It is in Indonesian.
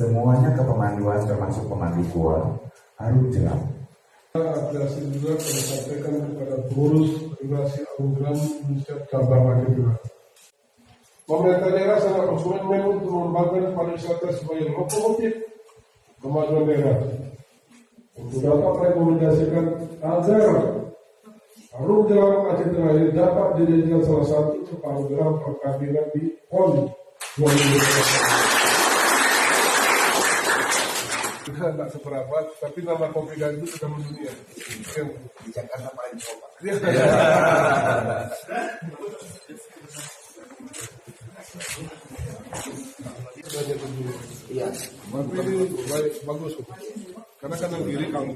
Semuanya kepemanduan termasuk pemandu gua, Arung Jeram. Apresiasi juga kami sampaikan kepada pengurus organisasi Arung Jeram Indonesia cabang kedua. Pemerintah daerah sangat berkomitmen untuk mengembangkan pariwisata sebagai lokomotif kemajuan daerah. Untuk dapat merekomendasikan agar Arung Jeram Aceh Tengah ini dapat dijadikan salah satu program perkawinan di PON 2020. Tidak seberapa, tapi nama kopi itu sudah mendunia. Di Jakarta paling coba. Iya. Tapi ini bagus. Karena kanan kiri kamu.